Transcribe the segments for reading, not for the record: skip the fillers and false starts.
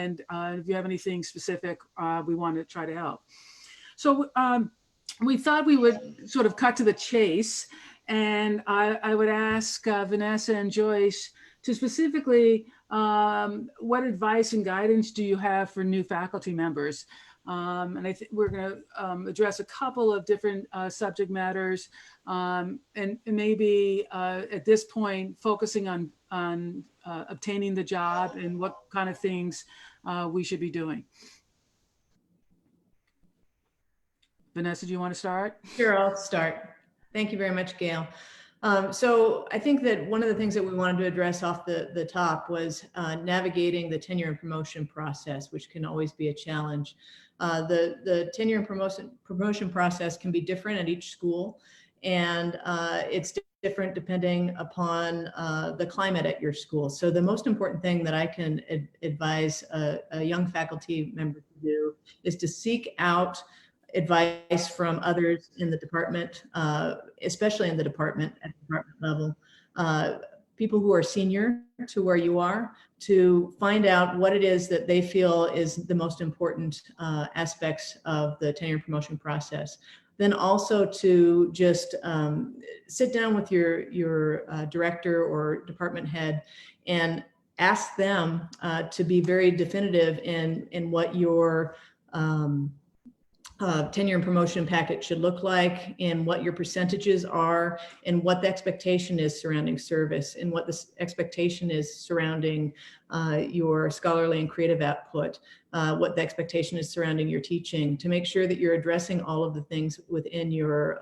and if you have anything specific, we want to try to help. So we thought we would sort of cut to the chase, and I would ask Vanessa and Joyce to specifically, what advice and guidance do you have for new faculty members? And I think we're going to address a couple of different subject matters, and maybe at this point focusing on obtaining the job and what kind of things we should be doing. Vanessa, do you want to start? Sure, I'll start. Thank you very much, Gail. So I think that one of the things that we wanted to address off the top was navigating the tenure and promotion process, which can always be a challenge. The tenure and promotion process can be different at each school, and it's different depending upon the climate at your school. So the most important thing that I can advise a young faculty member to do is to seek out advice from others in the department, especially in the department at the department level, people who are senior to where you are, to find out what it is that they feel is the most important aspects of the tenure and promotion process. Then also to just sit down with your director or department head and ask them to be very definitive in what your tenure and promotion packet should look like, and what your percentages are, and what the expectation is surrounding service, and what the expectation is surrounding your scholarly and creative output, what the expectation is surrounding your teaching, to make sure that you're addressing all of the things within your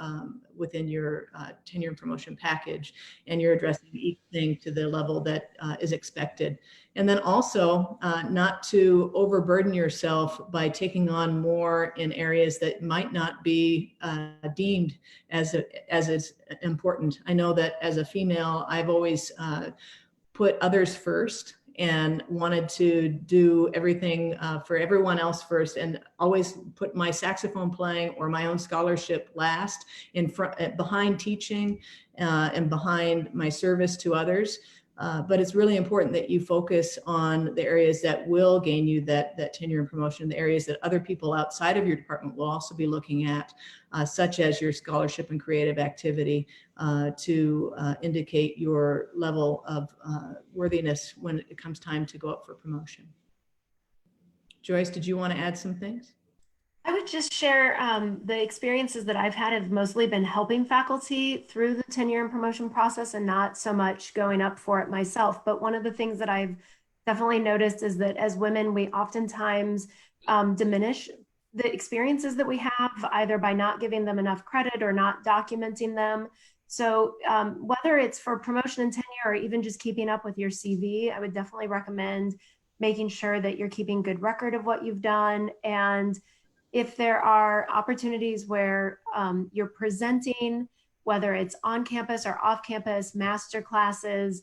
tenure and promotion package, and you're addressing each thing to the level that is expected. And then also not to overburden yourself by taking on more in areas that might not be deemed as important. I know that as a female, I've always put others first and wanted to do everything for everyone else first, and always put my saxophone playing or my own scholarship last, in front, behind teaching and behind my service to others. But it's really important that you focus on the areas that will gain you that tenure and promotion, the areas that other people outside of your department will also be looking at, such as your scholarship and creative activity, to indicate your level of worthiness when it comes time to go up for promotion. Joyce, did you want to add some things? I would just share the experiences that I've had have mostly been helping faculty through the tenure and promotion process, and not so much going up for it myself. But one of the things that I've definitely noticed is that as women, we oftentimes diminish the experiences that we have, either by not giving them enough credit or not documenting them. So whether it's for promotion and tenure, or even just keeping up with your CV, I would definitely recommend making sure that you're keeping good record of what you've done. And if there are opportunities where you're presenting, whether it's on campus or off campus, master classes,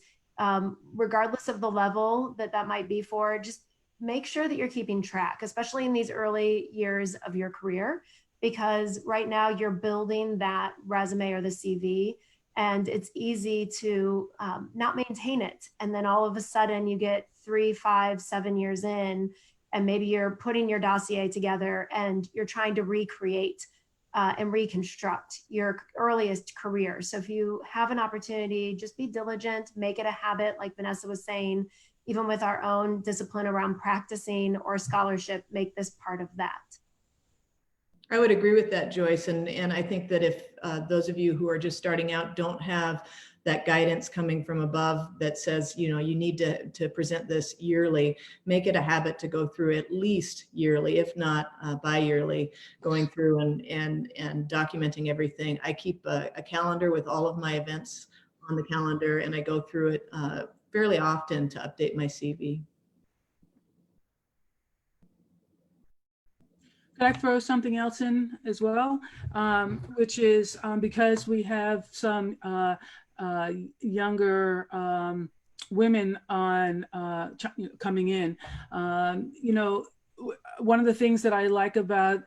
regardless of the level that might be for, just make sure that you're keeping track, especially in these early years of your career, because right now you're building that resume or the CV, and it's easy to not maintain it. And then all of a sudden you get 3, 5, 7 years in, and maybe you're putting your dossier together and you're trying to recreate and reconstruct your earliest career. So if you have an opportunity, just be diligent, make it a habit, like Vanessa was saying, even with our own discipline around practicing or scholarship, make this part of that. I would agree with that, Joyce. And I think that if those of you who are just starting out don't have that guidance coming from above that says, you know, you need to present this yearly, make it a habit to go through at least yearly, if not bi-yearly, going through and documenting everything. I keep a calendar with all of my events on the calendar, and I go through it fairly often to update my CV. Could I throw something else in as well, which is because we have some younger women on coming in. You know, one of the things that I like about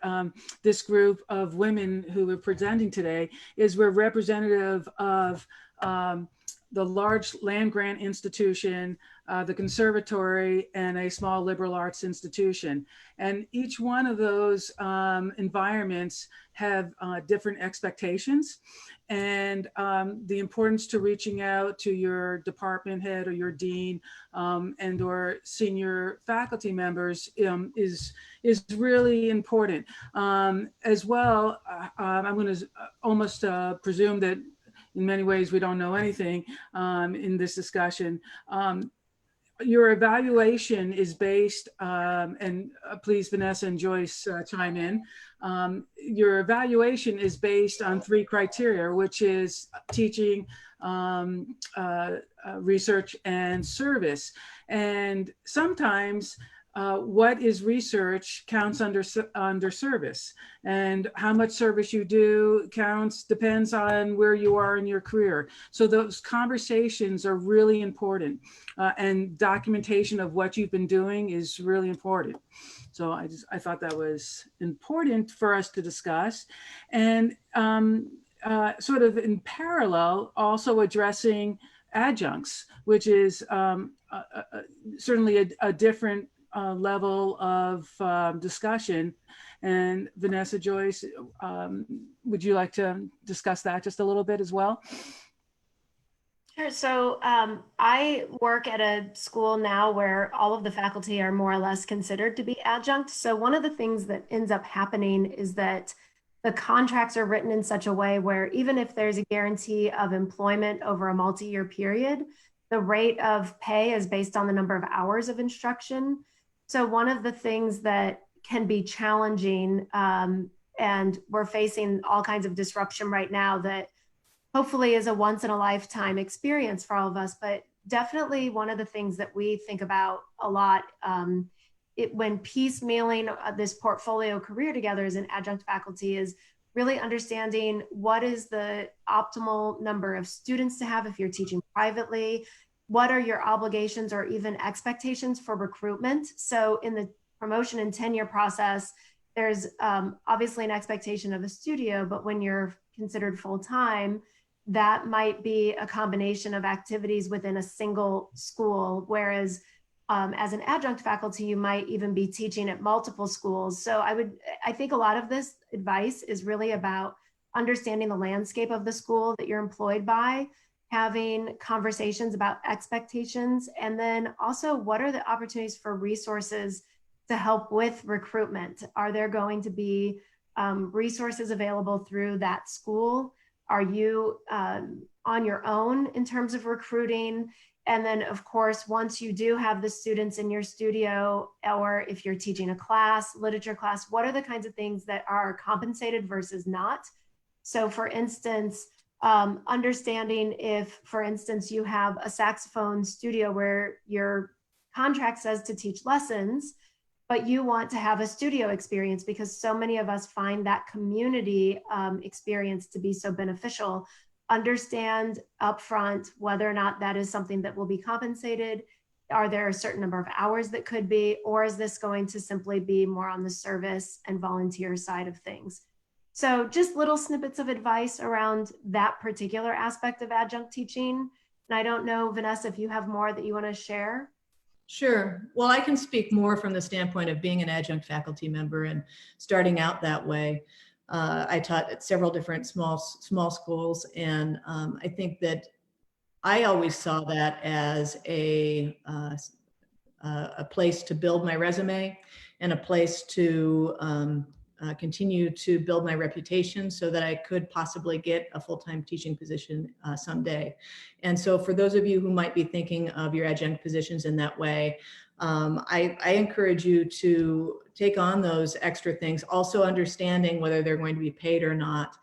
this group of women who are presenting today is we're representative of the large land grant institution the conservatory, and a small liberal arts institution. And each one of those environments have different expectations, and the importance to reaching out to your department head or your dean and or senior faculty members is really important. As well, I'm going to almost presume that in many ways we don't know anything in this discussion. Your evaluation is based, and please, Vanessa and Joyce, chime in. Your evaluation is based on 3 criteria, which is teaching, research, and service. And sometimes what is research counts under service, and how much service you do depends on where you are in your career. So those conversations are really important, and documentation of what you've been doing is really important. So I thought that was important for us to discuss, and sort of in parallel, also addressing adjuncts, which is certainly a different level of discussion. And Vanessa, Joyce, would you like to discuss that just a little bit as well? Sure. So I work at a school now where all of the faculty are more or less considered to be adjunct. So one of the things that ends up happening is that the contracts are written in such a way where even if there's a guarantee of employment over a multi-year period, the rate of pay is based on the number of hours of instruction. So one of the things that can be challenging, and we're facing all kinds of disruption right now that hopefully is a once in a lifetime experience for all of us, but definitely one of the things that we think about a lot when piecemealing this portfolio career together as an adjunct faculty is really understanding what is the optimal number of students to have if you're teaching privately, what are your obligations or even expectations for recruitment. So in the promotion and tenure process, there's obviously an expectation of a studio, but when you're considered full-time, that might be a combination of activities within a single school, whereas as an adjunct faculty, you might even be teaching at multiple schools. So I think a lot of this advice is really about understanding the landscape of the school that you're employed by, having conversations about expectations, and then also what are the opportunities for resources to help with recruitment? Are there going to be resources available through that school? Are you on your own in terms of recruiting? And then of course, once you do have the students in your studio, or if you're teaching a class, literature class, what are the kinds of things that are compensated versus not? So for instance, understanding if, for instance, you have a saxophone studio where your contract says to teach lessons, but you want to have a studio experience because so many of us find that community experience to be so beneficial. Understand upfront whether or not that is something that will be compensated. Are there a certain number of hours that could be, or is this going to simply be more on the service and volunteer side of things? So just little snippets of advice around that particular aspect of adjunct teaching. And I don't know, Vanessa, if you have more that you want to share. Sure. Well, I can speak more from the standpoint of being an adjunct faculty member and starting out that way. I taught at several different small schools, and I think that I always saw that as a place to build my resume and a place to continue to build my reputation so that I could possibly get a full-time teaching position someday. And so for those of you who might be thinking of your adjunct positions in that way, I encourage you to take on those extra things, also understanding whether they're going to be paid or not.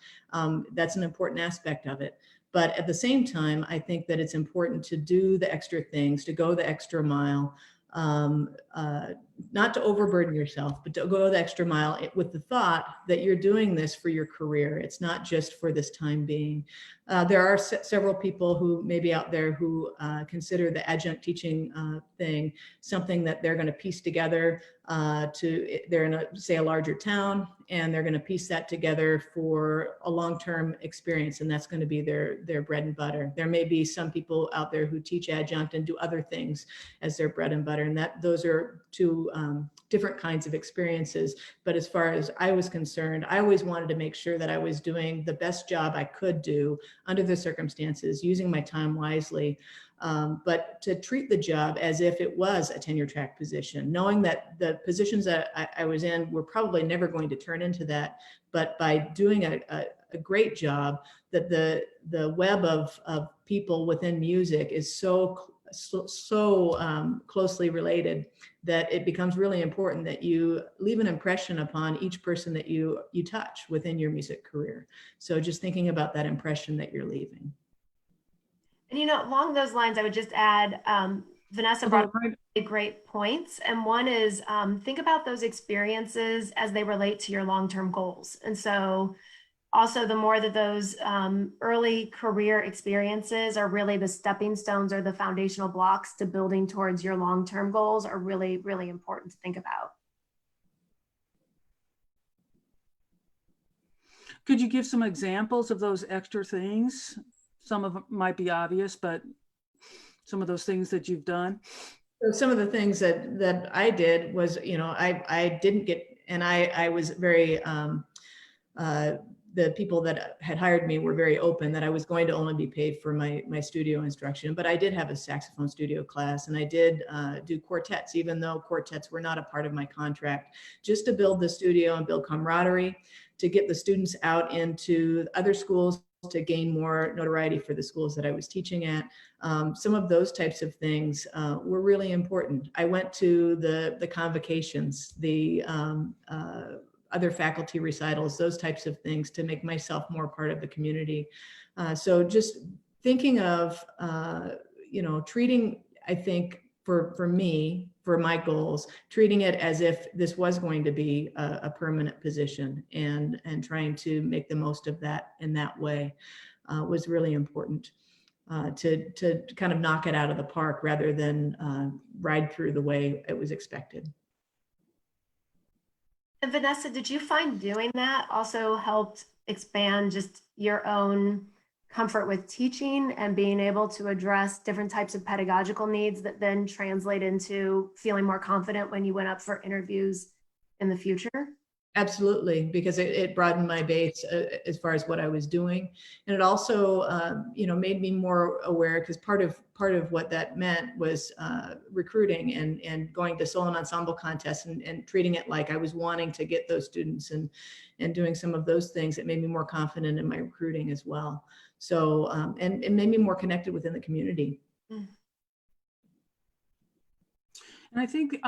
That's an important aspect of it. But at the same time, I think that it's important to do the extra things, to go the extra mile, not to overburden yourself, but to go the extra mile with the thought that you're doing this for your career. It's not just for this time being. There are several people who may be out there who consider the adjunct teaching thing something that they're going to piece together they're in say a larger town, and they're going to piece that together for a long-term experience, and that's going to be their bread and butter. There may be some people out there who teach adjunct and do other things as their bread and butter, and those are two different kinds of experiences. But as far as I was concerned, I always wanted to make sure that I was doing the best job I could do under the circumstances, using my time wisely. But to treat the job as if it was a tenure track position, knowing that the positions that I was in were probably never going to turn into that, but by doing a great job, that the web of people within music is so closely related that it becomes really important that you leave an impression upon each person that you touch within your music career. So just thinking about that impression that you're leaving. And, along those lines, I would just add, Vanessa brought up really great points. And one is think about those experiences as they relate to your long-term goals. And so also the more that those early career experiences are really the stepping stones or the foundational blocks to building towards your long-term goals are really, really important to think about. Could you give some examples of those extra things? Some of them might be obvious, but some of those things that you've done. So some of the things that I did was, I didn't get, and I was very, the people that had hired me were very open that I was going to only be paid for my studio instruction, but I did have a saxophone studio class, and I did do quartets, even though quartets were not a part of my contract, just to build the studio and build camaraderie, to get the students out into other schools, to gain more notoriety for the schools that I was teaching at. Some of those types of things were really important. I went to the convocations, the other faculty recitals, those types of things to make myself more part of the community. So just thinking of, treating, I think for me, for my goals, treating it as if this was going to be a permanent position and trying to make the most of that in that way was really important to kind of knock it out of the park rather than ride through the way it was expected. And Vanessa, did you find doing that also helped expand just your own comfort with teaching and being able to address different types of pedagogical needs that then translate into feeling more confident when you went up for interviews in the future? Absolutely, because it broadened my base as far as what I was doing, and it also, made me more aware. Because part of what that meant was recruiting and going to solo and ensemble contests and treating it like I was wanting to get those students and doing some of those things that made me more confident in my recruiting as well. So and it made me more connected within the community. Mm. And I think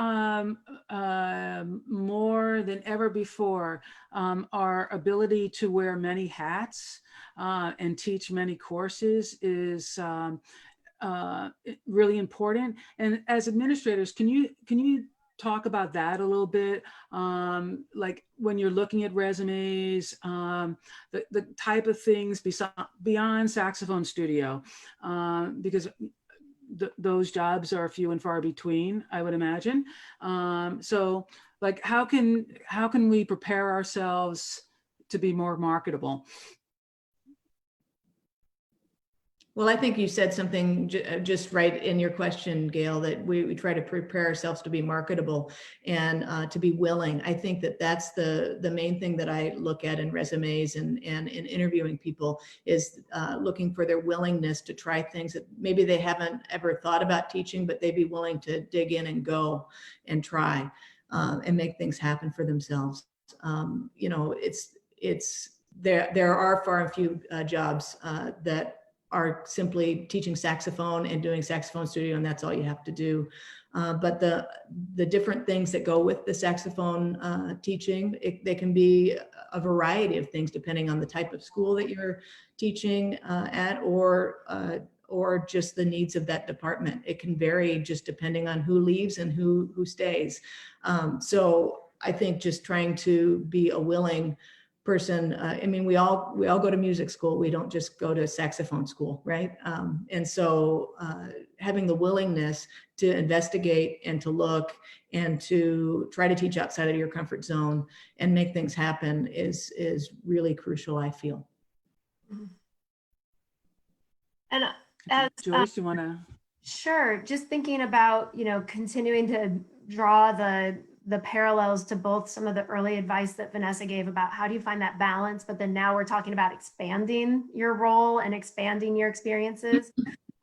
more than ever before, our ability to wear many hats and teach many courses is really important. And as administrators, can you talk about that a little bit? Like when you're looking at resumes, the type of things beyond saxophone studio, because those jobs are few and far between, I would imagine. So like, how can we prepare ourselves to be more marketable? Well, I think you said something just right in your question, Gail, that we try to prepare ourselves to be marketable and to be willing. I think that's the main thing that I look at in resumes and in interviewing people is looking for their willingness to try things that maybe they haven't ever thought about teaching, but they'd be willing to dig in and go and try and make things happen for themselves. There are far and few jobs that are simply teaching saxophone and doing saxophone studio, and that's all you have to do. But the different things that go with the saxophone teaching, they can be a variety of things depending on the type of school that you're teaching at, or just the needs of that department. It can vary just depending on who leaves and who stays. So I think just trying to be a willing person. I mean, we all go to music school. We don't just go to saxophone school, right? And so having the willingness to investigate and to look and to try to teach outside of your comfort zone and make things happen is really crucial, I feel. And as Joyce, you want to? Sure. Just thinking about, continuing to draw the parallels to both some of the early advice that Vanessa gave about how do you find that balance, but then now we're talking about expanding your role and expanding your experiences.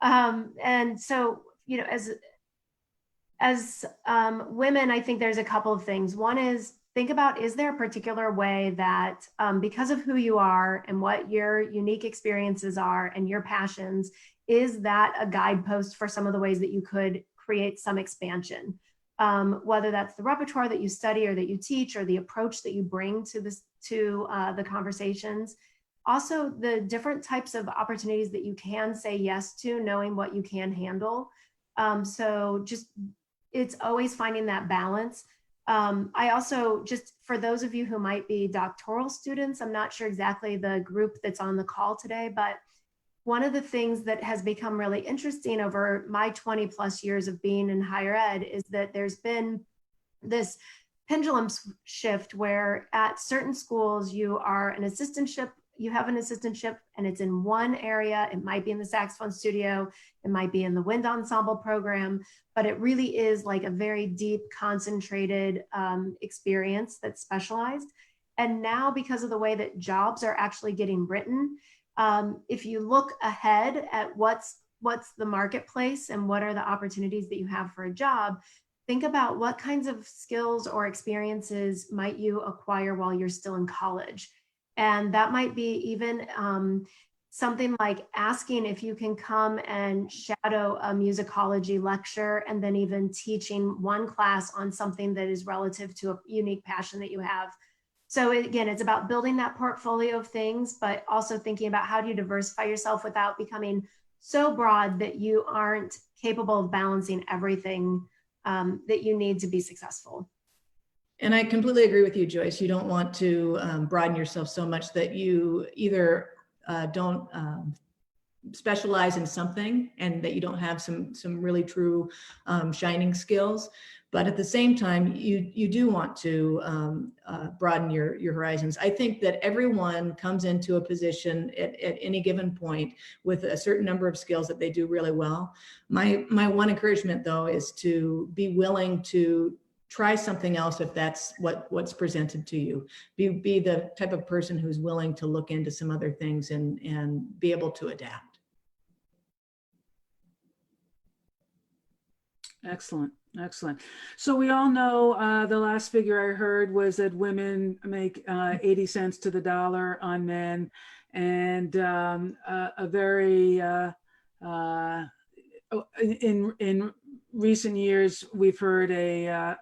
And so, as women, I think there's a couple of things. One is think about, is there a particular way that because of who you are and what your unique experiences are and your passions, is that a guidepost for some of the ways that you could create some expansion? Whether that's the repertoire that you study or that you teach or the approach that you bring to the conversations. Also, the different types of opportunities that you can say yes to, knowing what you can handle. So just, it's always finding that balance. I also, just for those of you who might be doctoral students, I'm not sure exactly the group that's on the call today, but one of the things that has become really interesting over my 20 plus years of being in higher ed is that there's been this pendulum shift where at certain schools you are an assistantship, you have an assistantship and it's in one area. It might be in the saxophone studio, it might be in the wind ensemble program, but it really is like a very deep, concentrated experience that's specialized. And now, because of the way that jobs are actually getting written, if you look ahead at what's the marketplace and what are the opportunities that you have for a job, think about what kinds of skills or experiences might you acquire while you're still in college. And that might be even something like asking if you can come and shadow a musicology lecture and then even teaching one class on something that is relative to a unique passion that you have. So again, it's about building that portfolio of things, but also thinking about how do you diversify yourself without becoming so broad that you aren't capable of balancing everything that you need to be successful. And I completely agree with you, Joyce. You don't want to broaden yourself so much that you either don't specialize in something and that you don't have some really true shining skills. But at the same time, you do want to broaden your horizons. I think that everyone comes into a position at any given point with a certain number of skills that they do really well. My one encouragement, though, is to be willing to try something else if that's what's presented to you. Be the type of person who's willing to look into some other things and be able to adapt. Excellent. Excellent. So we all know the last figure I heard was that women make 80 cents to the dollar on men, and a very in recent years we've heard a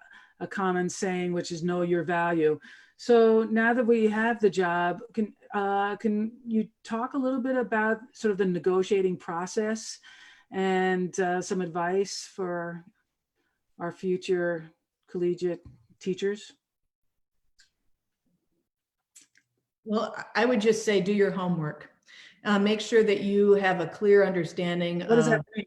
common saying, which is know your value. So now that we have the job, can you talk a little bit about sort of the negotiating process and some advice for our future collegiate teachers? Well, I would just say do your homework. Make sure that you have a clear understanding. What does that mean?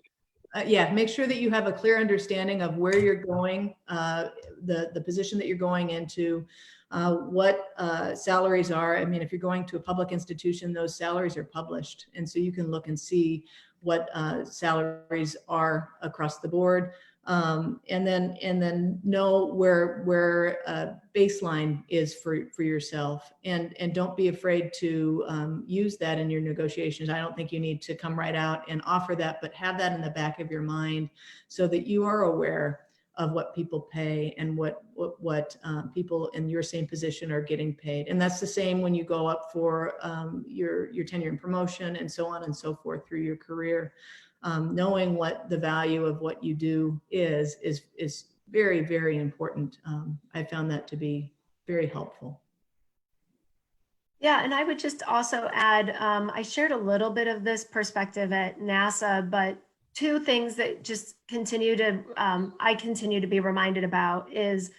Yeah, make sure that you have a clear understanding of where you're going, the position that you're going into, what salaries are. I mean, if you're going to a public institution, those salaries are published. And so you can look and see what salaries are across the board. And then know where baseline is for yourself, and don't be afraid to use that in your negotiations. I don't think you need to come right out and offer that, but have that in the back of your mind so that you are aware of what people pay and what people in your same position are getting paid. And that's the same when you go up for your tenure and promotion and so on and so forth through your career. Knowing what the value of what you do is very, very important. I found that to be very helpful. Yeah, and I would just also add, I shared a little bit of this perspective at NASA, but two things that just I continue to be reminded about is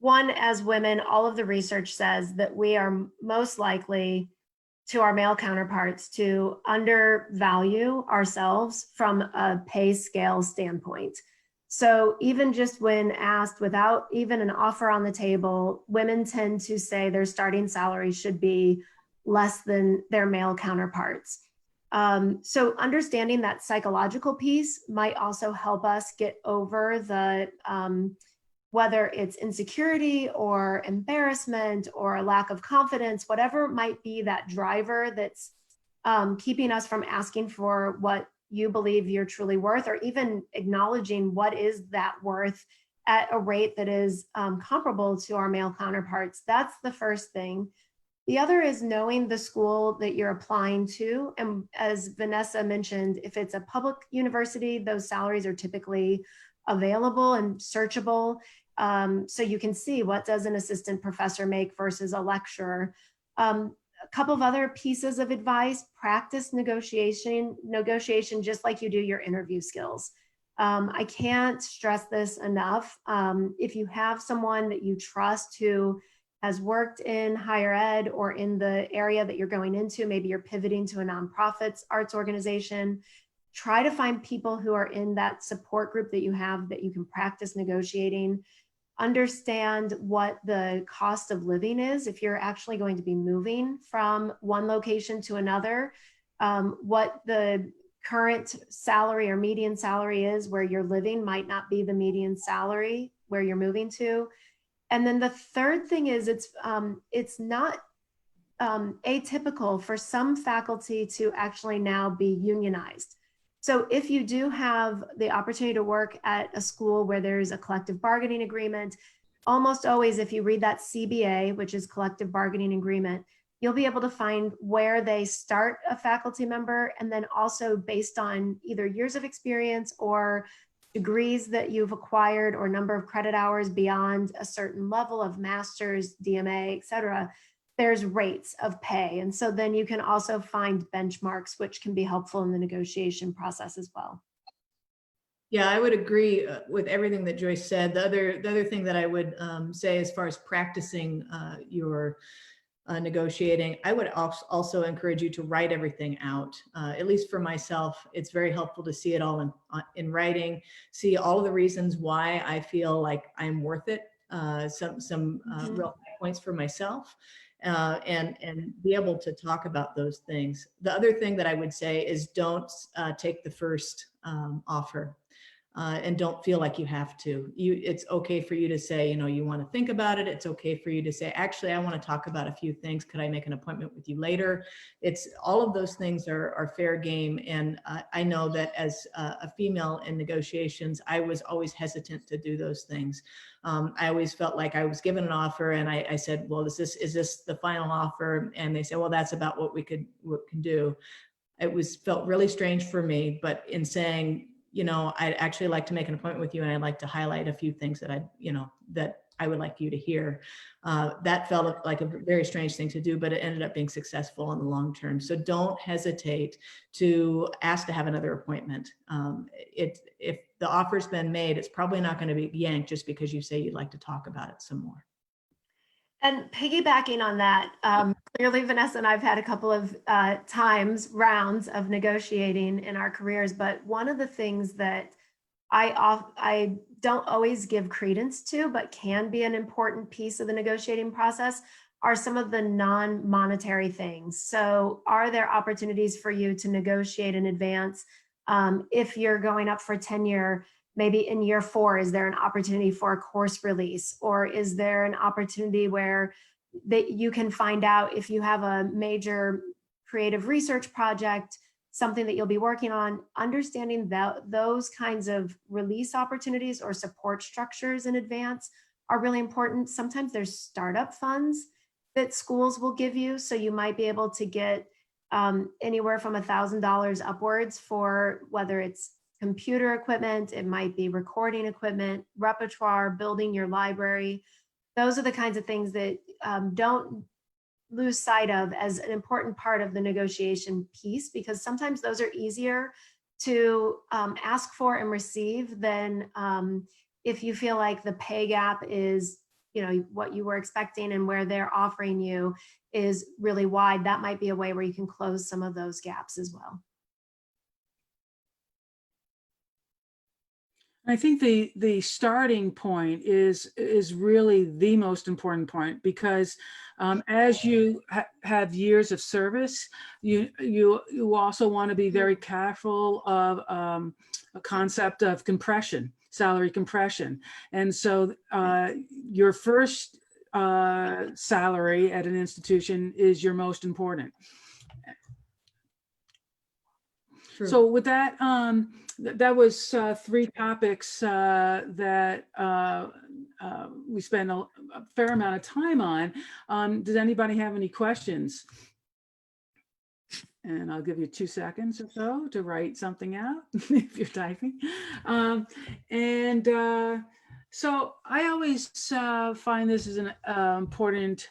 one, as women, all of the research says that we are most likely to our male counterparts to undervalue ourselves from a pay scale standpoint. So even just when asked without even an offer on the table, women tend to say their starting salary should be less than their male counterparts. So understanding that psychological piece might also help us get over the whether it's insecurity or embarrassment or a lack of confidence, whatever might be that driver that's keeping us from asking for what you believe you're truly worth, or even acknowledging what is that worth at a rate that is comparable to our male counterparts. That's the first thing. The other is knowing the school that you're applying to. And as Vanessa mentioned, if it's a public university, those salaries are typically available and searchable. So you can see what does an assistant professor make versus a lecturer. A couple of other pieces of advice: practice negotiation just like you do your interview skills. I can't stress this enough. If you have someone that you trust who has worked in higher ed or in the area that you're going into, maybe you're pivoting to a nonprofit arts organization, try to find people who are in that support group that you have that you can practice negotiating. Understand what the cost of living is if you're actually going to be moving from one location to another, what the current salary or median salary is where you're living might not be the median salary where you're moving to. And then the third thing is it's not atypical for some faculty to actually now be unionized. So if you do have the opportunity to work at a school where there's a collective bargaining agreement, almost always, if you read that CBA, which is collective bargaining agreement, you'll be able to find where they start a faculty member, and then also based on either years of experience or degrees that you've acquired or number of credit hours beyond a certain level of master's, DMA, et cetera, there's rates of pay. And so then you can also find benchmarks, which can be helpful in the negotiation process as well. Yeah, I would agree with everything that Joyce said. The other thing that I would say as far as practicing your negotiating, I would also encourage you to write everything out. At least for myself, it's very helpful to see it all in writing, see all of the reasons why I feel like I'm worth it, some real points for myself. And be able to talk about those things. The other thing that I would say is don't take the first offer. And don't feel like you have to. It's okay for you to say, you want to think about it. It's okay for you to say, actually, I want to talk about a few things. Could I make an appointment with you later? It's all of those things are fair game. And I know that as a female in negotiations, I was always hesitant to do those things. I always felt like I was given an offer and I said, well, is this the final offer? And they said, well, that's about what we can do. It felt really strange for me, but in saying, I'd actually like to make an appointment with you and I'd like to highlight a few things that I would like you to hear. That felt like a very strange thing to do, but it ended up being successful in the long term. So don't hesitate to ask to have another appointment. If the offer's been made, it's probably not going to be yanked just because you say you'd like to talk about it some more. And piggybacking on that, clearly Vanessa and I've had a couple of rounds of negotiating in our careers, but one of the things that I don't always give credence to, but can be an important piece of the negotiating process, are some of the non-monetary things. So are there opportunities for you to negotiate in advance? If you're going up for tenure, maybe in year 4, is there an opportunity for a course release? Or is there an opportunity where that you can find out if you have a major creative research project, something that you'll be working on, understanding that those kinds of release opportunities or support structures in advance are really important. Sometimes there's startup funds that schools will give you. So you might be able to get anywhere from $1,000 upwards for whether it's computer equipment, it might be recording equipment, repertoire, building your library. Those are the kinds of things that don't lose sight of as an important part of the negotiation piece, because sometimes those are easier to ask for and receive than if you feel like the pay gap is what you were expecting and where they're offering you is really wide, that might be a way where you can close some of those gaps as well. I think the starting point is really the most important point, because as you have years of service, you also want to be very careful of a concept of compression, salary compression. And so your first salary at an institution is your most important. True. So with that, that was 3 topics that we spent a fair amount of time on. Does anybody have any questions? And I'll give you 2 seconds or so to write something out if you're typing. So I always find this is an important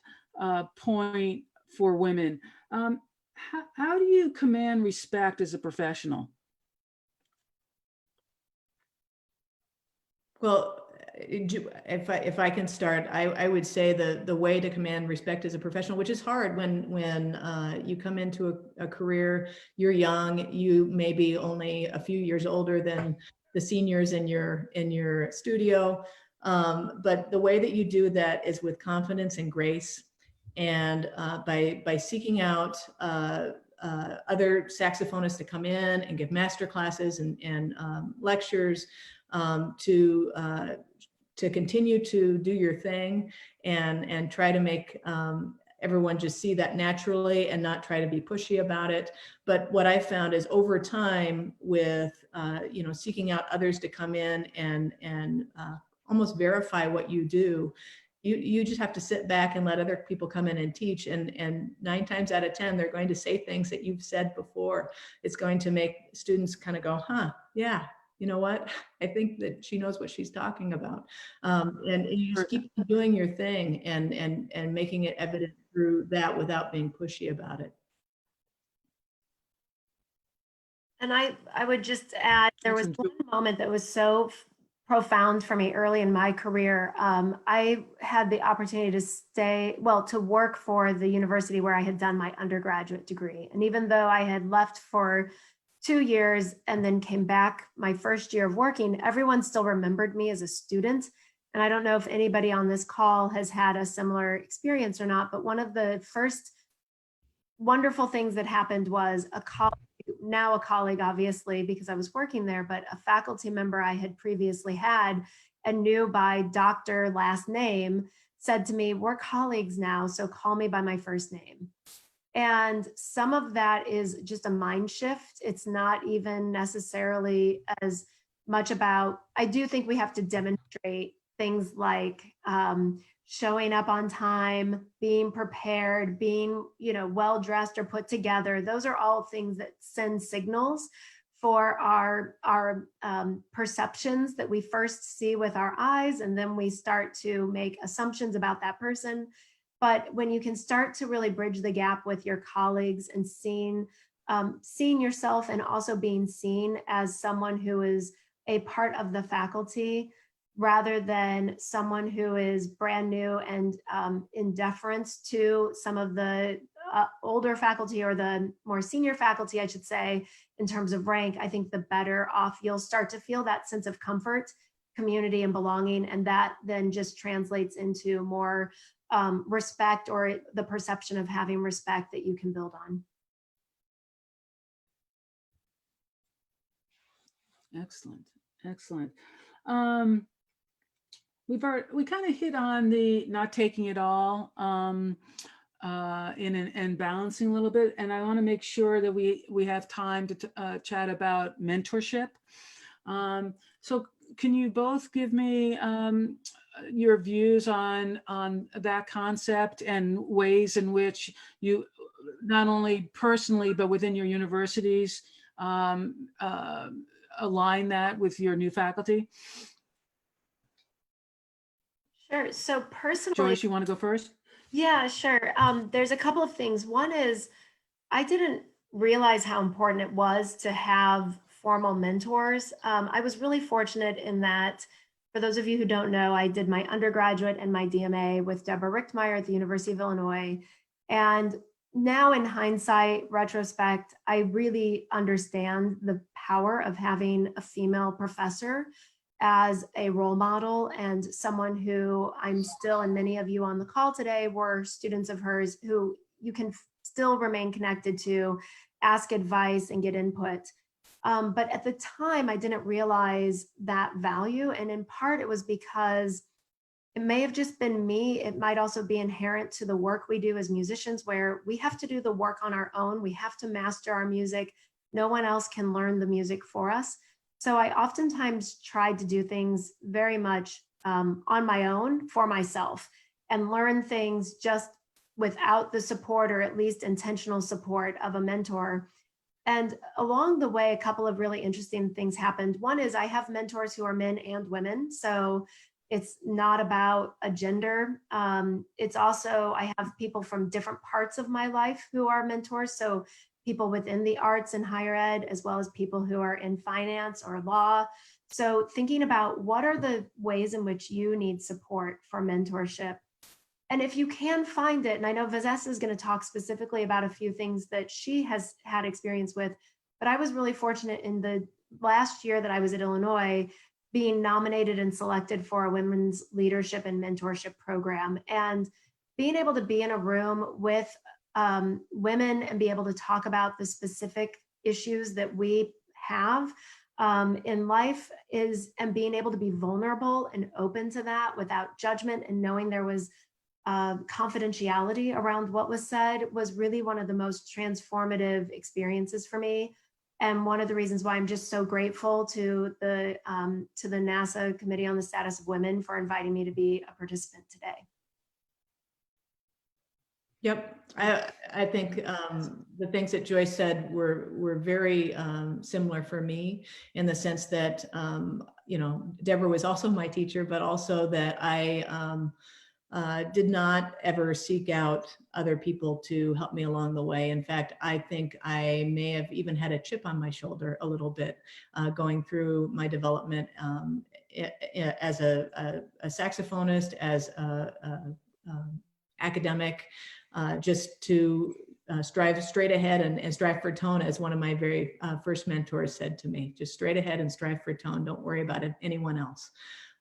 point for women. How do you command respect as a professional? Well, if I can start, I would say the way to command respect as a professional, which is hard when you come into a career, you're young, you may be only a few years older than the seniors in your studio, but the way that you do that is with confidence and grace, and by seeking out other saxophonists to come in and give master classes and lectures, to continue to do your thing and try to make everyone just see that naturally and not try to be pushy about it. But what I found is over time with seeking out others to come in and almost verify what you do, you just have to sit back and let other people come in and teach, and 9 times out of 10 they're going to say things that you've said before. It's going to make students kind of go, huh, yeah, you know what, I think that she knows what she's talking about. And you just keep doing your thing and making it evident through that without being pushy about it. And I would just add, there was one moment that was so profound for me early in my career. I had the opportunity to work for the university where I had done my undergraduate degree. And even though I had left for 2 years and then came back my first year of working, everyone still remembered me as a student. And I don't know if anybody on this call has had a similar experience or not, but one of the first wonderful things that happened was now a colleague, obviously, because I was working there, but a faculty member I had previously had and knew by doctor last name said to me, "We're colleagues now, so call me by my first name." And some of that is just a mind shift. It's not even necessarily as much about, I do think we have to demonstrate things like showing up on time, being prepared, being, well-dressed or put together. Those are all things that send signals for our perceptions that we first see with our eyes, and then we start to make assumptions about that person. But when you can start to really bridge the gap with your colleagues and seeing yourself and also being seen as someone who is a part of the faculty, rather than someone who is brand new and in deference to some of the older faculty or the more senior faculty, I should say, in terms of rank, I think the better off you'll start to feel that sense of comfort, community, and belonging. And that then just translates into more respect, or the perception of having respect that you can build on. Excellent, excellent. We kind of hit on the not taking it all and balancing a little bit, and I want to make sure that we have time to chat about mentorship. So can you both give me your views on that concept and ways in which you, not only personally but within your universities, align that with your new faculty? Sure. So personally, Joyce, you want to go first? Yeah, sure. There's a couple of things. One is, I didn't realize how important it was to have formal mentors. I was really fortunate in that For those of you who don't know, I did my undergraduate and my DMA with Deborah Richtmeyer at the University of Illinois. And now in hindsight, retrospect, I really understand the power of having a female professor as a role model and someone who I'm still, and many of you on the call today were students of hers who you can still remain connected to, ask advice and get input. But at the time, I didn't realize that value. And in part, it was because it may have just been me. It might also be inherent to the work we do as musicians, where we have to do the work on our own. We have to master our music. No one else can learn the music for us. So I oftentimes tried to do things very much on my own for myself and learn things just without the support, or at least intentional support, of a mentor. And along the way, a couple of really interesting things happened. One is I have mentors who are men and women. So it's not about a gender. It's also, I have people from different parts of my life who are mentors. So people within the arts and higher ed, as well as people who are in finance or law. So thinking about what are the ways in which you need support for mentorship. And if you can find it, and I know Vanessa is going to talk specifically about a few things that she has had experience with, but I was really fortunate in the last year that I was at Illinois being nominated and selected for a women's leadership and mentorship program, and being able to be in a room with women and be able to talk about the specific issues that we have in life and being able to be vulnerable and open to that without judgment, and knowing there was confidentiality around what was said, was really one of the most transformative experiences for me. And one of the reasons why I'm just so grateful to the NASA Committee on the Status of Women for inviting me to be a participant today. Yep, I think the things that Joyce said were very similar for me, in the sense that you know, Deborah was also my teacher, but also that I did not ever seek out other people to help me along the way. In fact, I think I may have even had a chip on my shoulder a little bit going through my development as a saxophonist, as a academic, just to strive straight ahead and strive for tone, as one of my very first mentors said to me. Just straight ahead and strive for tone. Don't worry about anyone else.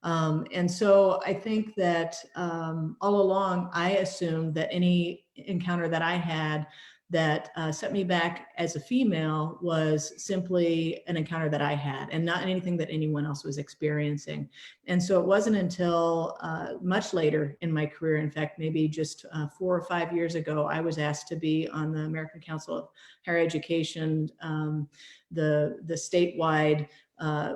And so I think that all along, I assumed that any encounter that I had that set me back as a female was simply an encounter that I had, and not anything that anyone else was experiencing. And so it wasn't until much later in my career, in fact, maybe just 4 or 5 years ago, I was asked to be on the American Council of Higher Education, the statewide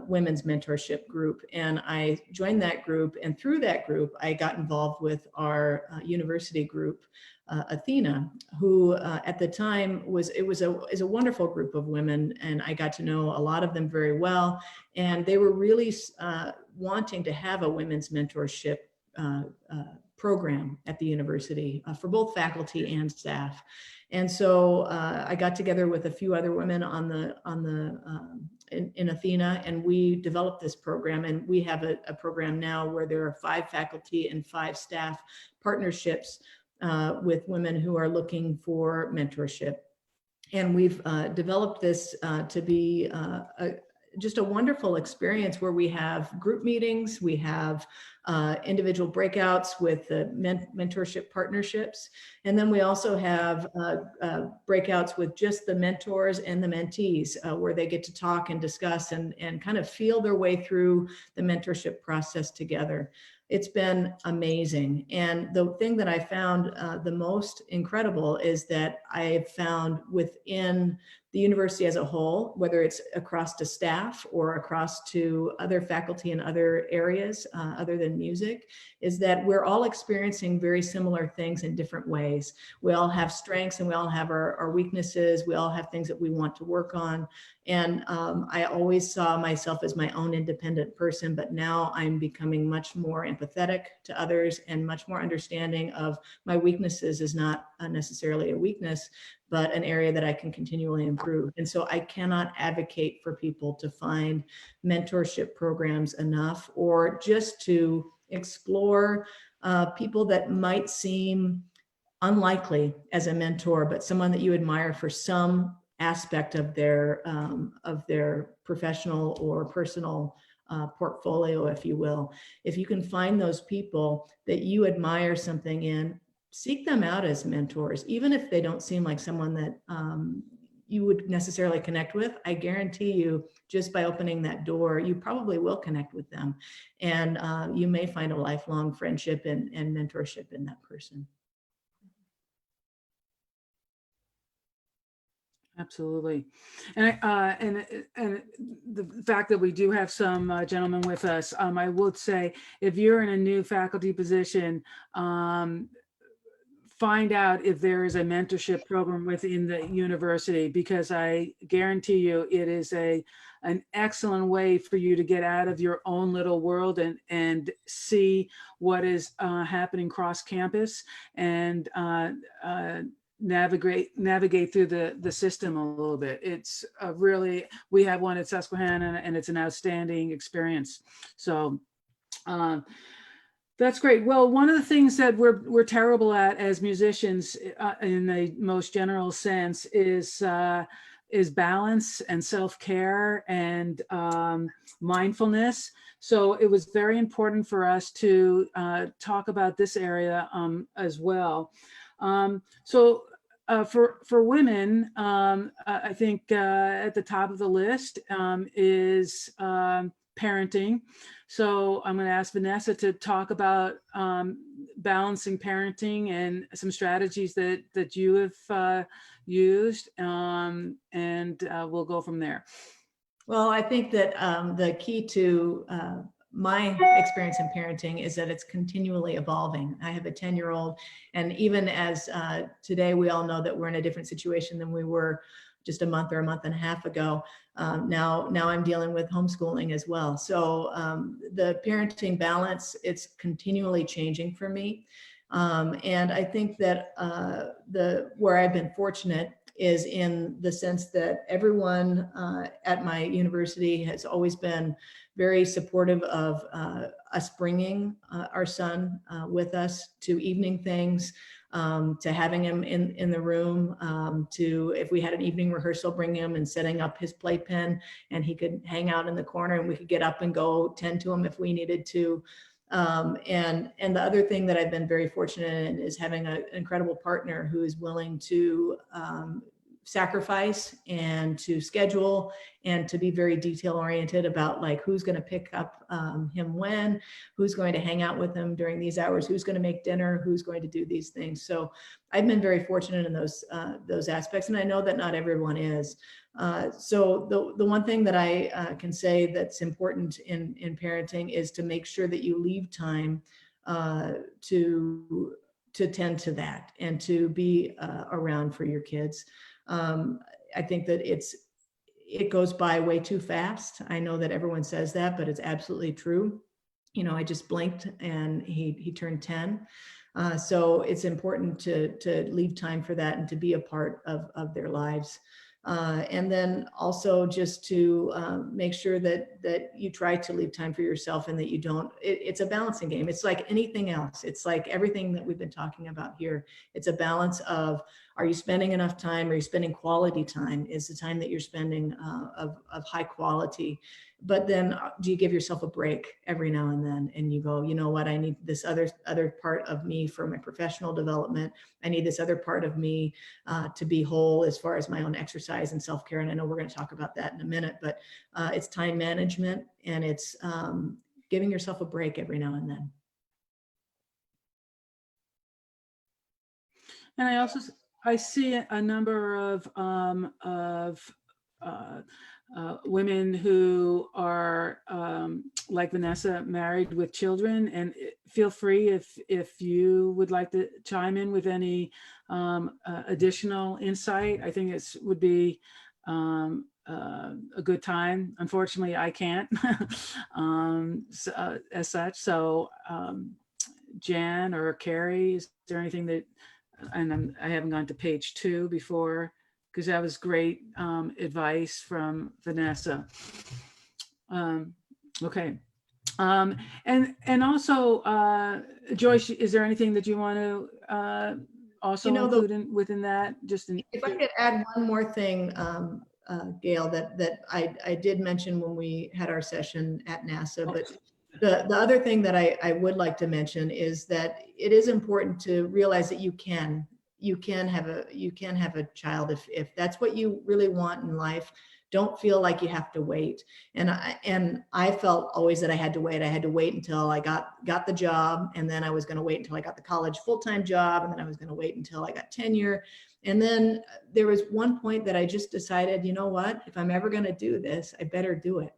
women's mentorship group. And I joined that group, and through that group, I got involved with our university group, Athena, who at the time is a wonderful group of women, and I got to know a lot of them very well. And they were really wanting to have a women's mentorship program at the university for both faculty and staff. And so I got together with a few other women in Athena, and we developed this program. And we have a program now where there are 5 faculty and 5 staff partnerships with women who are looking for mentorship. And we've developed this to be just a wonderful experience, where we have group meetings, we have individual breakouts with the mentorship partnerships, and then we also have breakouts with just the mentors and the mentees, where they get to talk and discuss and kind of feel their way through the mentorship process together. It's been amazing. And the thing that I found the most incredible is that I've found within the university as a whole, whether it's across to staff or across to other faculty in other areas other than music, is that we're all experiencing very similar things in different ways. We all have strengths and we all have our weaknesses. We all have things that we want to work on. And I always saw myself as my own independent person, but now I'm becoming much more empathetic to others and much more understanding of my weaknesses is not necessarily a weakness, but an area that I can continually improve. And so I cannot advocate for people to find mentorship programs enough, or just to explore people that might seem unlikely as a mentor, but someone that you admire for some aspect of their professional or personal portfolio, if you will. If you can find those people that you admire something in, seek them out as mentors, even if they don't seem like someone that you would necessarily connect with. I guarantee you, just by opening that door, you probably will connect with them, and you may find a lifelong friendship and mentorship in that person. Absolutely. And the fact that we do have some gentlemen with us, I would say, if you're in a new faculty position, find out if there is a mentorship program within the university, because I guarantee you it is an excellent way for you to get out of your own little world and see what is happening cross campus, and navigate through the system a little bit. It's really, we have one at Susquehanna, and it's an outstanding experience. So that's great. Well, one of the things that we're terrible at as musicians, in the most general sense, is balance and self-care and mindfulness. So it was very important for us to talk about this area as well. For women, I think at the top of the list is parenting. So I'm going to ask Vanessa to talk about balancing parenting and some strategies that you have used, and we'll go from there. Well, I think that the key to my experience in parenting is that it's continually evolving. I have a 10-year-old, and even as today, we all know that we're in a different situation than we were just a month or a month and a half ago. Now I'm dealing with homeschooling as well. So the parenting balance, it's continually changing for me. And I think that where I've been fortunate is in the sense that everyone at my university has always been very supportive of us bringing our son with us to evening things, to having him in the room, to, if we had an evening rehearsal, bring him and setting up his playpen, and he could hang out in the corner and we could get up and go tend to him if we needed to. And the other thing that I've been very fortunate in is having an incredible partner who is willing to sacrifice and to schedule and to be very detail oriented about like who's going to pick up him when, who's going to hang out with him during these hours, who's going to make dinner, who's going to do these things. So I've been very fortunate in those aspects, and I know that not everyone is. So the one thing that I can say that's important in parenting is to make sure that you leave time to tend to that and to be around for your kids. I think that it goes by way too fast. I know that everyone says that, but it's absolutely true. You know, I just blinked and he turned 10. So it's important to leave time for that and to be a part of their lives. And then also just to make sure that you try to leave time for yourself and that you don't, it's a balancing game. It's like anything else. It's like everything that we've been talking about here. It's a balance of, are you spending enough time? Are you spending quality time? Is the time that you're spending of high quality? But then do you give yourself a break every now and then? And you go, you know what, I need this other part of me for my professional development. I need this other part of me to be whole as far as my own exercise and self-care. And I know we're going to talk about that in a minute, but it's time management, and it's giving yourself a break every now and then. And I see a number of women who are like Vanessa, married with children, and feel free if you would like to chime in with any additional insight. I think it would be a good time. Unfortunately, I can't as such. So Jan or Carrie, is there anything that and I haven't gone to page 2 before, because that was great advice from Vanessa. Okay. And also, Joyce, is there anything that you want to also include within that? If I could add one more thing, Gail, that I did mention when we had our session at NASA, but the other thing that I would like to mention is that it is important to realize that you can have a child if that's what you really want in life. Don't feel like you have to wait. And I felt always that I had to wait. I had to wait until I got the job, and then I was going to wait until I got the college full-time job, and then I was going to wait until I got tenure. And then there was one point that I just decided, you know what, if I'm ever going to do this, I better do it.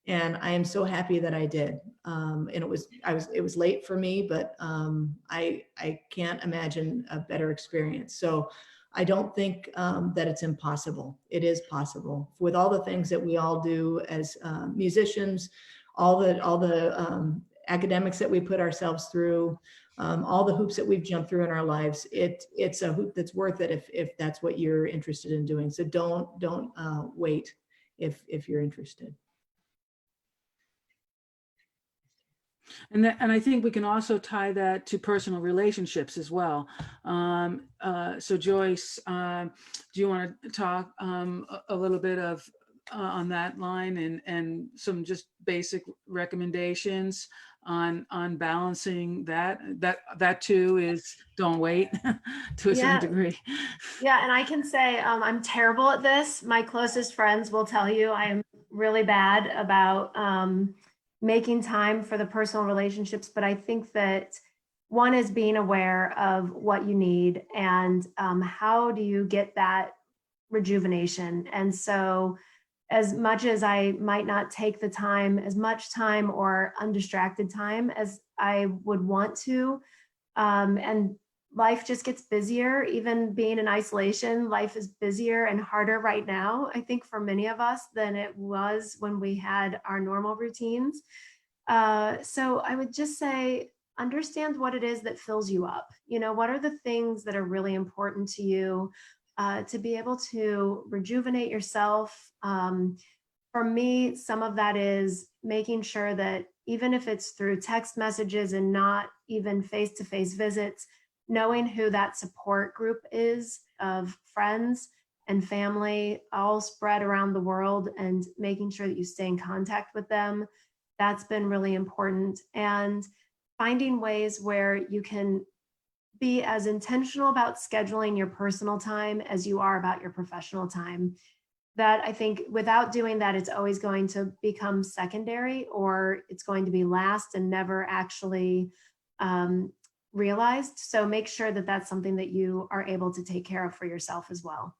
And I am so happy that I did. And it was late for me, but I can't imagine a better experience. So I don't think that it's impossible. It is possible with all the things that we all do as musicians, all the academics that we put ourselves through, all the hoops that we've jumped through in our lives. It's a hoop that's worth it if that's what you're interested in doing. So don't wait if you're interested. And I think we can also tie that to personal relationships as well. So Joyce, do you want to talk a little bit of on that line and some just basic recommendations on balancing that too is don't wait to a certain degree. Yeah, and I can say I'm terrible at this. My closest friends will tell you I am really bad about making time for the personal relationships, but I think that one is being aware of what you need and how do you get that rejuvenation. And so as much as I might not take the time, as much time or undistracted time as I would want to, and life just gets busier. Even being in isolation, life is busier and harder right now, I think, for many of us than it was when we had our normal routines. So I would just say, understand what it is that fills you up. You know, what are the things that are really important to you to be able to rejuvenate yourself? For me, some of that is making sure that even if it's through text messages and not even face-to-face visits, knowing who that support group is of friends and family all spread around the world and making sure that you stay in contact with them. That's been really important. And finding ways where you can be as intentional about scheduling your personal time as you are about your professional time. That I think without doing that, it's always going to become secondary, or it's going to be last and never actually realized. So make sure that that's something that you are able to take care of for yourself as well.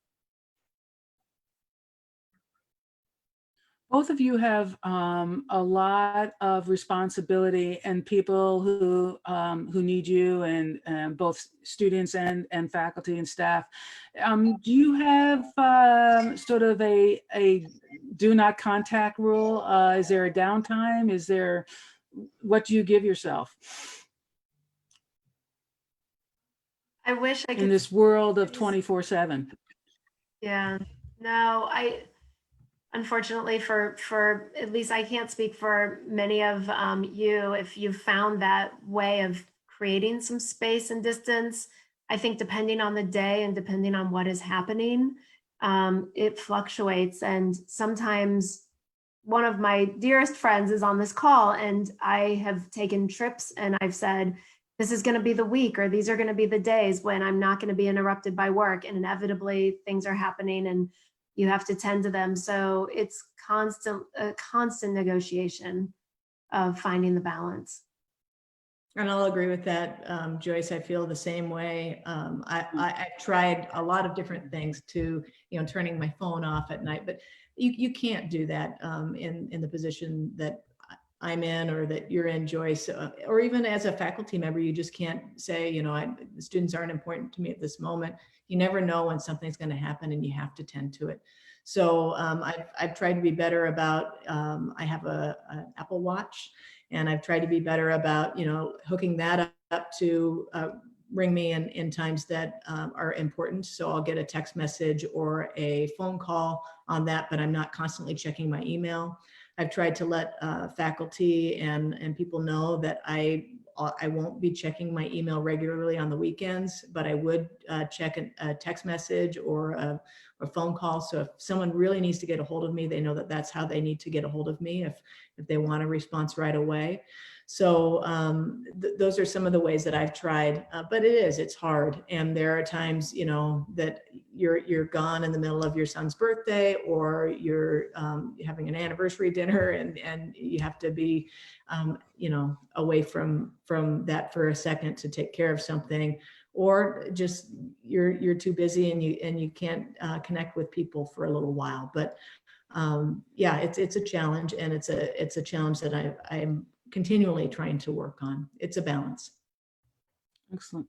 Both of you have a lot of responsibility and people who need you, and both students and faculty and staff. Do you have sort of a do not contact rule? Is there a downtime? Is there, what do you give yourself? I wish I could. In this world of 24/7. Yeah, no, unfortunately for at least I can't speak for many of you, if you've found that way of creating some space and distance. I think depending on the day and depending on what is happening, it fluctuates. And sometimes one of my dearest friends is on this call, and I have taken trips and I've said, this is going to be the week, or these are going to be the days when I'm not going to be interrupted by work, and inevitably things are happening and you have to tend to them. So it's a constant negotiation of finding the balance. And I'll agree with that, Joyce. I feel the same way. I've tried a lot of different things to, turning my phone off at night, but you can't do that in the position that I'm in or that you're in, Joyce, or even as a faculty member. You just can't say, the students aren't important to me at this moment. You never know when something's going to happen and you have to tend to it. So I've tried to be better about, I have an Apple Watch, and I've tried to be better about, hooking that up to ring me in times that are important. So I'll get a text message or a phone call on that, but I'm not constantly checking my email. I've tried to let faculty and people know that I won't be checking my email regularly on the weekends, but I would check a text message or a phone call. So if someone really needs to get a hold of me, they know that that's how they need to get a hold of me if they want a response right away. So those are some of the ways that I've tried, but it's hard. And there are times, you know, that you're gone in the middle of your son's birthday, or you're having an anniversary dinner, and you have to be, you know, away from that for a second to take care of something, or just you're too busy and you can't connect with people for a little while. But yeah, it's a challenge, and it's a challenge that I'm continually trying to work on. It's a balance. Excellent.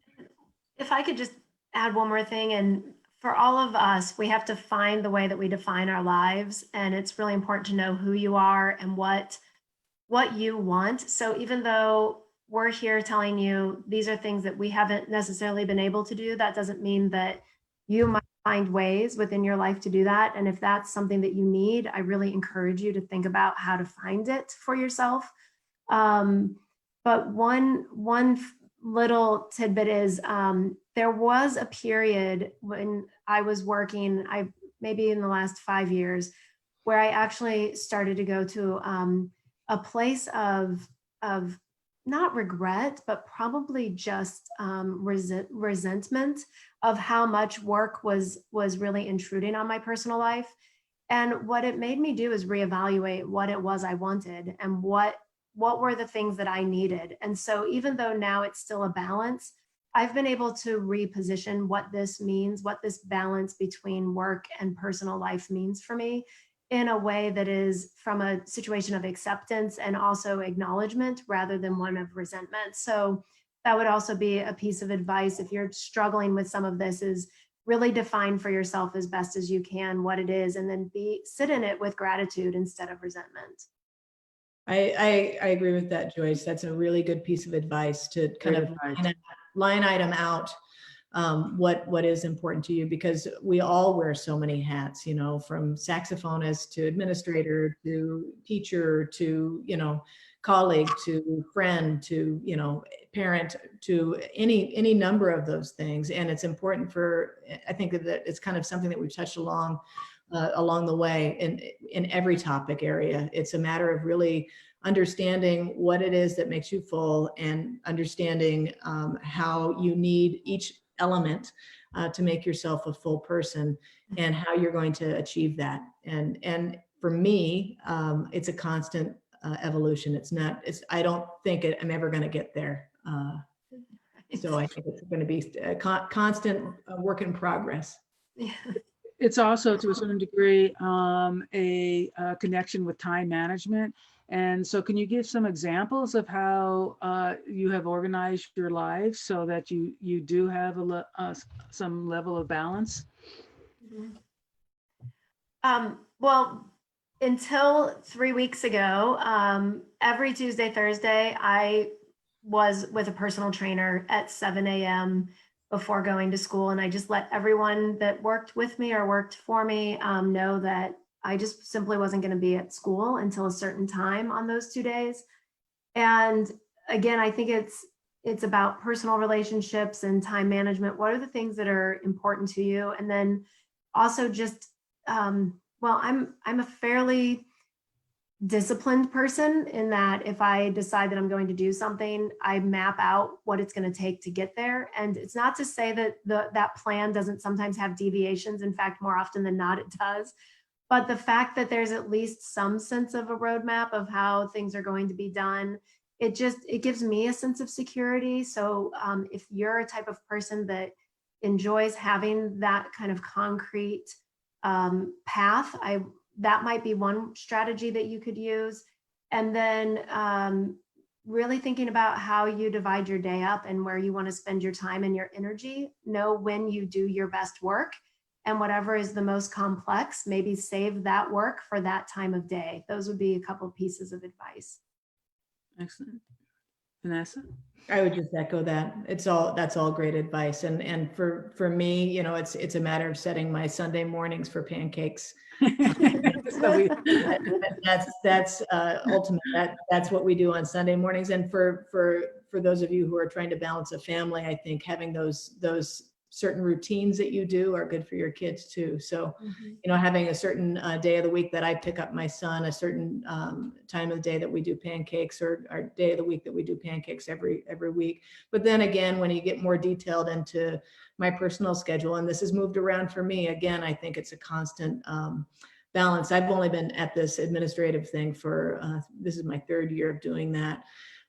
If I could just add one more thing, and for all of us, we have to find the way that we define our lives, and it's really important to know who you are and what you want. So even though we're here telling you these are things that we haven't necessarily been able to do, that doesn't mean that you might find ways within your life to do that. And if that's something that you need, I really encourage you to think about how to find it for yourself. But one little tidbit is there was a period when I was working, maybe in the last 5 years, where I actually started to go to a place of not regret, but probably just resentment of how much work was really intruding on my personal life. And what it made me do is reevaluate what it was I wanted and what were the things that I needed. And so even though now it's still a balance, I've been able to reposition what this means, what this balance between work and personal life means for me, in a way that is from a situation of acceptance and also acknowledgement rather than one of resentment. So that would also be a piece of advice if you're struggling with some of this, is really define for yourself as best as you can what it is, and then sit in it with gratitude instead of resentment. I agree with that, Joyce. That's a really good piece of advice, to kind of line item out what is important to you, because we all wear so many hats, you know, from saxophonist to administrator to teacher to, you know, colleague to friend to, you know, parent, to any number of those things. And it's important I think that it's kind of something that we've touched along the way in every topic area. It's a matter of really understanding what it is that makes you full, and understanding how you need each element to make yourself a full person, and how you're going to achieve that. And for me, it's a constant evolution. I don't think I'm ever going to get there. So I think it's going to be a constant work in progress. Yeah. It's also, to a certain degree, a connection with time management. And so can you give some examples of how you have organized your lives so that you do have some level of balance? Well, until 3 weeks ago, every Tuesday, Thursday, I was with a personal trainer at 7 a.m. before going to school. And I just let everyone that worked with me or worked for me know that I just simply wasn't going to be at school until a certain time on those 2 days. And again, I think it's about personal relationships and time management. What are the things that are important to you? And then also just, well, I'm a fairly disciplined person in that if I decide that I'm going to do something, I map out what it's going to take to get there. And it's not to say that that plan doesn't sometimes have deviations. In fact, more often than not, it does. But the fact that there's at least some sense of a roadmap of how things are going to be done, it gives me a sense of security. So if you're a type of person that enjoys having that kind of concrete path, that might be one strategy that you could use. And then really thinking about how you divide your day up and where you want to spend your time and your energy. Know when you do your best work, and whatever is the most complex, maybe save that work for that time of day. Those would be a couple of pieces of advice. Excellent. Vanessa? I would just echo that. That's all great advice. And for me, you know, it's a matter of setting my Sunday mornings for pancakes. So That's ultimate. That's what we do on Sunday mornings. And for those of you who are trying to balance a family, I think having those certain routines that you do are good for your kids too. So, you know, having a certain day of the week that I pick up my son, a certain time of the day that we do pancakes, or our day of the week that we do pancakes every week. But then again, when you get more detailed into my personal schedule, and this has moved around for me, again, I think it's a constant balance. I've only been at this administrative thing for, this is my 3rd year of doing that.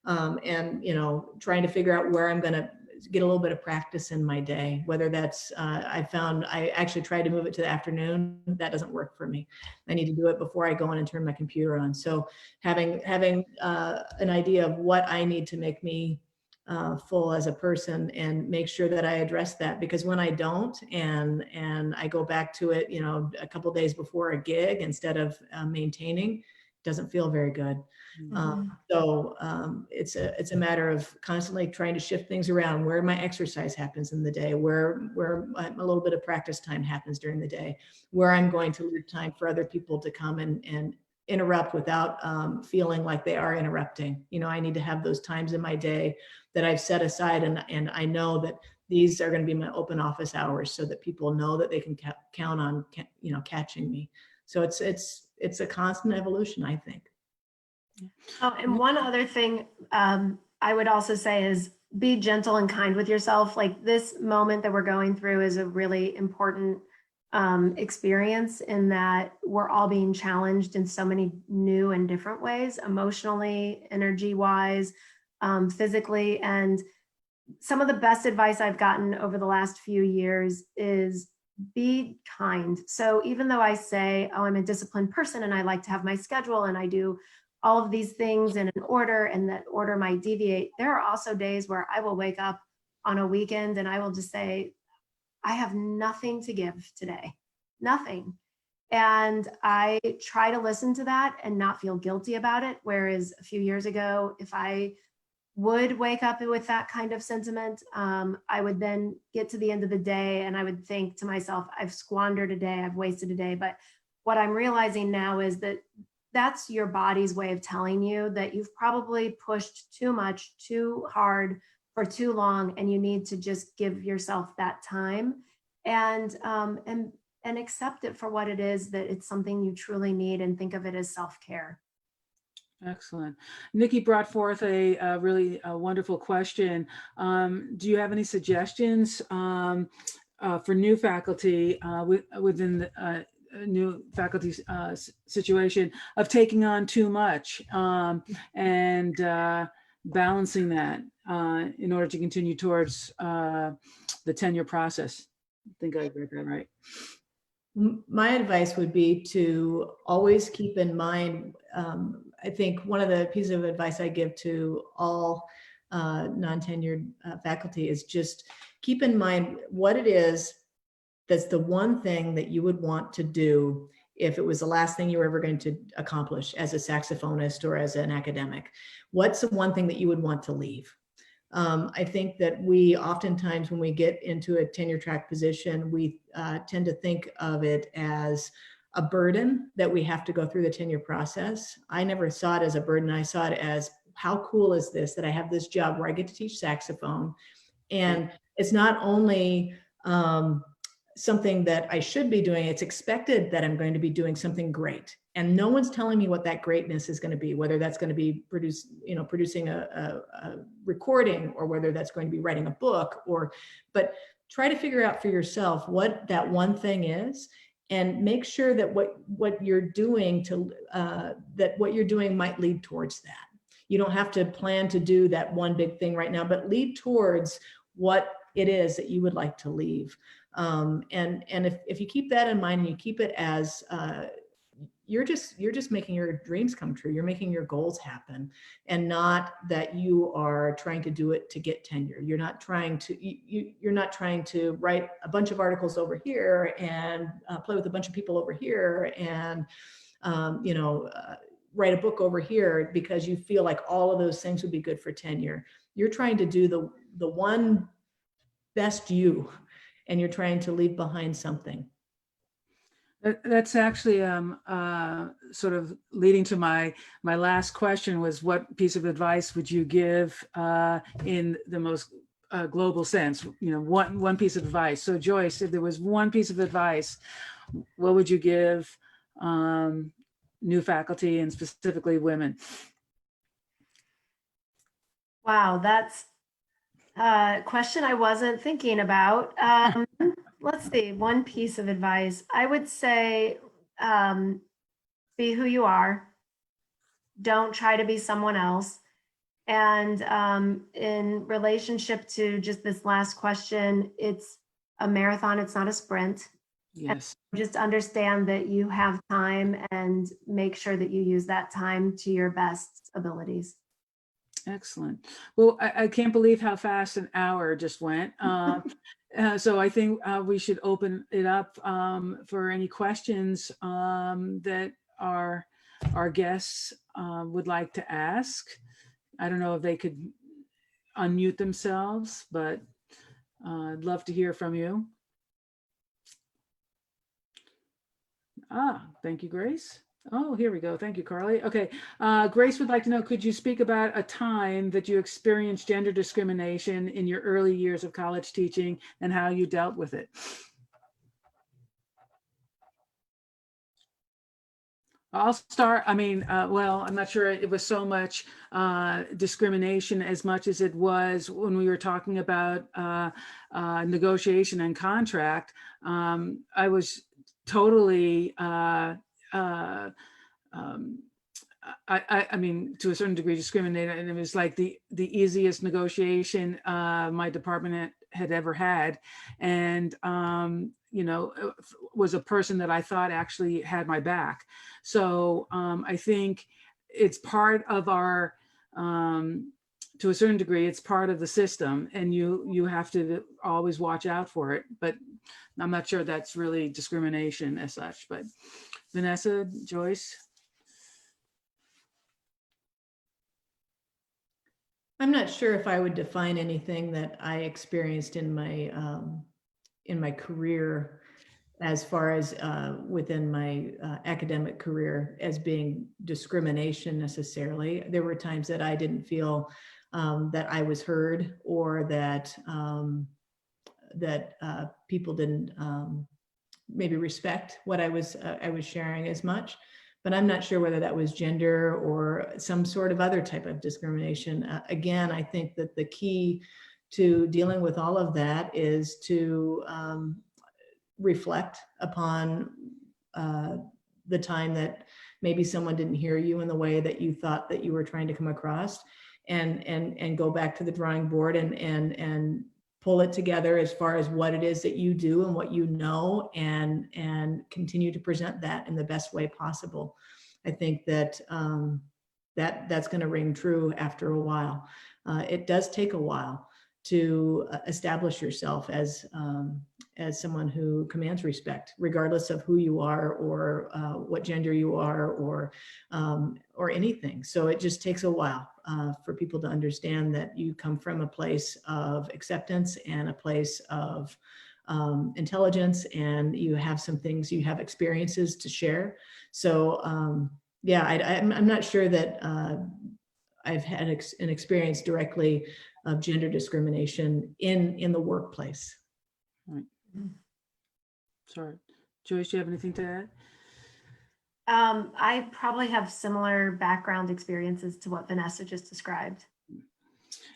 And, you know, trying to figure out where I'm going to get a little bit of practice in my day, whether that's, I found I actually tried to move it to the afternoon. That doesn't work for me. I need to do it before I go in and turn my computer on. So having an idea of what I need to make me full as a person, and make sure that I address that, because when I don't, and I go back to it, you know, a couple of days before a gig instead of maintaining, it doesn't feel very good. It's a matter of constantly trying to shift things around, where my exercise happens in the day, where a little bit of practice time happens during the day, where I'm going to leave time for other people to come and interrupt without feeling like they are interrupting. You know, I need to have those times in my day that I've set aside, and I know that these are going to be my open office hours, so that people know that they can count on, you know, catching me. So it's a constant evolution, I think. Oh, and one other thing I would also say is be gentle and kind with yourself. Like, this moment that we're going through is a really important experience, in that we're all being challenged in so many new and different ways, emotionally, energy wise, physically. And some of the best advice I've gotten over the last few years is be kind. So even though I say, oh, I'm a disciplined person and I like to have my schedule and I do all of these things in an order, and that order might deviate, there are also days where I will wake up on a weekend and I will just say, I have nothing to give today, nothing. And I try to listen to that and not feel guilty about it. Whereas a few years ago, if I would wake up with that kind of sentiment, I would then get to the end of the day and I would think to myself, I've squandered a day, I've wasted a day. But what I'm realizing now is that that's your body's way of telling you that you've probably pushed too much, too hard for too long, and you need to just give yourself that time and accept it for what it is, that it's something you truly need, and think of it as self-care. Excellent. Nikki brought forth a really wonderful question. Do you have any suggestions for new faculty within the new faculty situation of taking on too much and balancing that in order to continue towards the tenure process? I think I read that right. My advice would be to always keep in mind, I think one of the pieces of advice I give to all non-tenured faculty is just keep in mind what it is that's the one thing that you would want to do if it was the last thing you were ever going to accomplish as a saxophonist or as an academic. What's the one thing that you would want to leave? I think that we oftentimes, when we get into a tenure track position, we tend to think of it as a burden that we have to go through the tenure process. I never saw it as a burden. I saw it as, how cool is this, that I have this job where I get to teach saxophone. And it's not only something that I should be doing, it's expected that I'm going to be doing something great. And no one's telling me what that greatness is going to be, whether that's going to be producing a recording, or whether that's going to be writing a book, but try to figure out for yourself what that one thing is, and make sure that what you're doing might lead towards that. You don't have to plan to do that one big thing right now, but lead towards what it is that you would like to leave. And if you keep that in mind, and you keep it as you're just making your dreams come true. You're making your goals happen, and not that you are trying to do it to get tenure. You're not trying to write a bunch of articles over here and play with a bunch of people over here and write a book over here because you feel like all of those things would be good for tenure. You're trying to do the one best you, and you're trying to leave behind something. That's actually sort of leading to my last question was, what piece of advice would you give in the most global sense? You know, one piece of advice. So Joyce, if there was one piece of advice, what would you give new faculty and specifically women? Wow, that's a question I wasn't thinking about. Let's see, one piece of advice. I would say be who you are. Don't try to be someone else. And in relationship to just this last question, it's a marathon, it's not a sprint. Yes. And just understand that you have time and make sure that you use that time to your best abilities. Excellent. Well, I can't believe how fast an hour just went. So I think we should open it up for any questions that our guests would like to ask. I don't know if they could unmute themselves, but I'd love to hear from you. Thank you, Grace. Oh, here we go. Thank you, Carly. Okay. Grace would like to know, could you speak about a time that you experienced gender discrimination in your early years of college teaching and how you dealt with it? I'll start. I mean, well, I'm not sure it was so much discrimination as much as it was when we were talking about negotiation and contract. I was totally I mean, to a certain degree, discriminated, and it was like the easiest negotiation my department had ever had, and you know, was a person that I thought actually had my back. So I think it's part of our, to a certain degree, it's part of the system, and you have to always watch out for it. But I'm not sure that's really discrimination as such. But Vanessa, Joyce. I'm not sure if I would define anything that I experienced in my career as far as within my academic career as being discrimination necessarily. There were times that I didn't feel that I was heard, or that people didn't maybe respect what I was sharing as much. But I'm not sure whether that was gender or some sort of other type of discrimination. Again, I think that the key to dealing with all of that is to reflect upon the time that maybe someone didn't hear you in the way that you thought that you were trying to come across, and go back to the drawing board and pull it together as far as what it is that you do and what you know, and continue to present that in the best way possible. I think that that's going to ring true after a while. It does take a while to establish yourself as someone who commands respect, regardless of who you are, or what gender you are, or anything. So it just takes a while for people to understand that you come from a place of acceptance and a place of intelligence, and you have some things, you have experiences to share. So yeah, I'm not sure that I've had an experience directly of gender discrimination in the workplace. Right. Sorry, Joyce, do you have anything to add? I probably have similar background experiences to what Vanessa just described.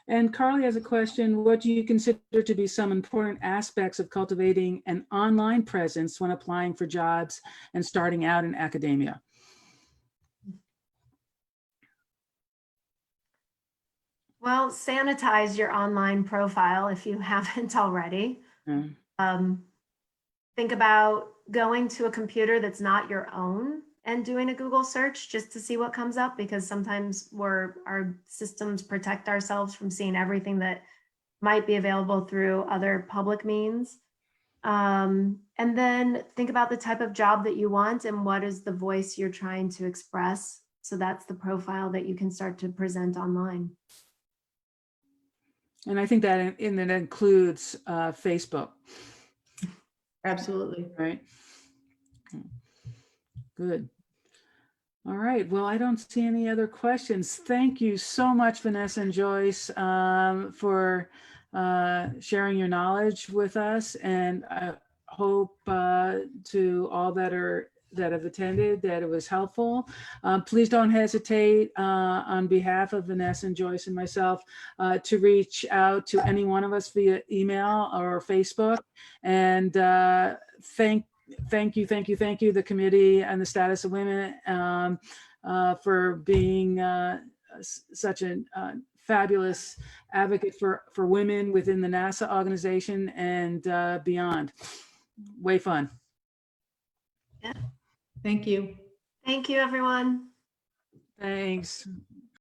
And Carly has a question. What do you consider to be some important aspects of cultivating an online presence when applying for jobs and starting out in academia? Well, sanitize your online profile if you haven't already. Think about going to a computer that's not your own and doing a Google search just to see what comes up, because sometimes our systems protect ourselves from seeing everything that might be available through other public means. And then think about the type of job that you want and what is the voice you're trying to express So that's the profile that you can start to present online. And I think that that includes Facebook, Absolutely. right? Good. All right. Well, I don't see any other questions. Thank you so much, Vanessa and Joyce, for sharing your knowledge with us. And I hope to all that have attended that it was helpful. Please don't hesitate on behalf of Vanessa and Joyce and myself to reach out to any one of us via email or Facebook. And thank you, the committee and the Status of Women for being such a fabulous advocate for women within the NASA organization and beyond. Way fun. Thank you. Thank you, everyone. Thanks.